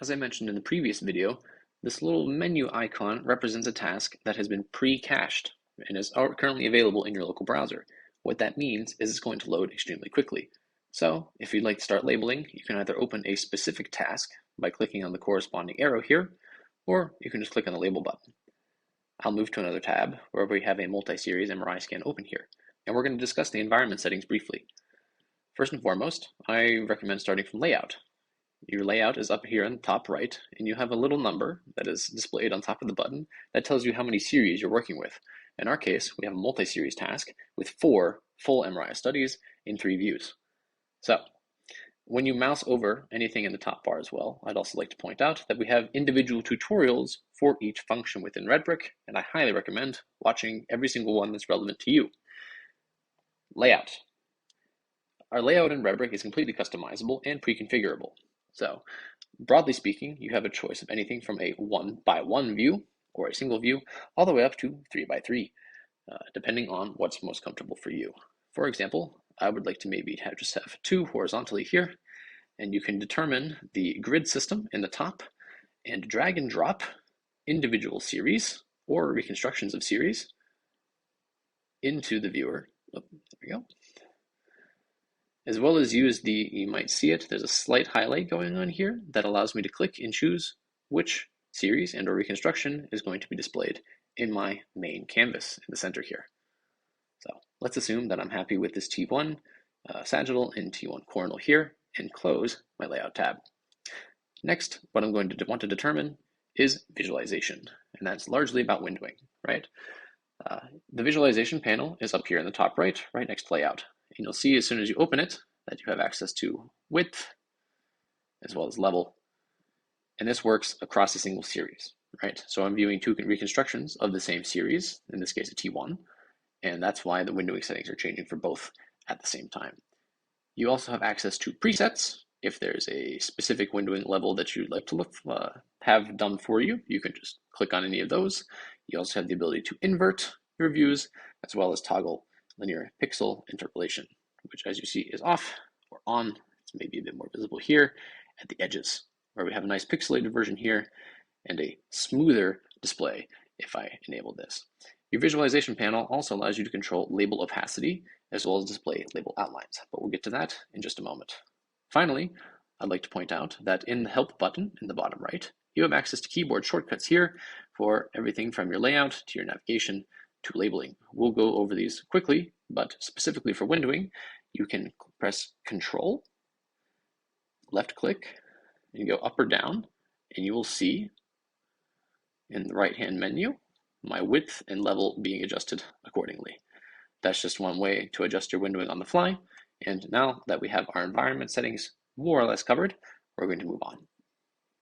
As I mentioned in the previous video, this little menu icon represents a task that has been pre-cached and is currently available in your local browser. What that means is it's going to load extremely quickly. So if you'd like to start labeling, you can either open a specific task by clicking on the corresponding arrow here, or you can just click on the label button. I'll move to another tab where we have a multi-series MRI scan open here, and we're going to discuss the environment settings briefly. First and foremost, I recommend starting from layout. Your layout is up here on the top right, and you have a little number that is displayed on top of the button that tells you how many series you're working with. In our case, we have a multi-series task with 4 full MRI studies in 3 views. So, when you mouse over anything in the top bar as well, I'd also like to point out that we have individual tutorials for each function within RedBrick, and I highly recommend watching every single one that's relevant to you. Layout. Our layout in RedBrick is completely customizable and pre-configurable. So, broadly speaking, you have a choice of anything from a 1x1 view or a single view all the way up to 3x3, depending on what's most comfortable for you. For example, I would like to maybe just have 2 horizontally here, and you can determine the grid system in the top and drag and drop individual series or reconstructions of series into the viewer. Oh, there we go. As well as use you might see it, there's a slight highlight going on here that allows me to click and choose which series and or reconstruction is going to be displayed in my main canvas in the center here. So let's assume that I'm happy with this T1 sagittal and T1 coronal here and close my layout tab. Next, what I'm going to want to determine is visualization, and that's largely about windowing, right? The visualization panel is up here in the top right next to layout. And you'll see as soon as you open it that you have access to width as well as level. And this works across a single series, right? So I'm viewing 2 reconstructions of the same series, in this case a T1, and that's why the windowing settings are changing for both at the same time. You also have access to presets. If there's a specific windowing level that you'd like to have done for you, you can just click on any of those. You also have the ability to invert your views as well as toggle linear pixel interpolation, which as you see is off or on. It's maybe a bit more visible here at the edges, where we have a nice pixelated version here and a smoother display if I enable this. Your visualization panel also allows you to control label opacity as well as display label outlines, but we'll get to that in just a moment. Finally, I'd like to point out that in the help button in the bottom right, you have access to keyboard shortcuts here for everything from your layout to your navigation to labeling. We'll go over these quickly, but specifically for windowing, you can press Control, left click, and go up or down, and you will see in the right-hand menu my width and level being adjusted accordingly. That's just one way to adjust your windowing on the fly. And now that we have our environment settings more or less covered, we're going to move on.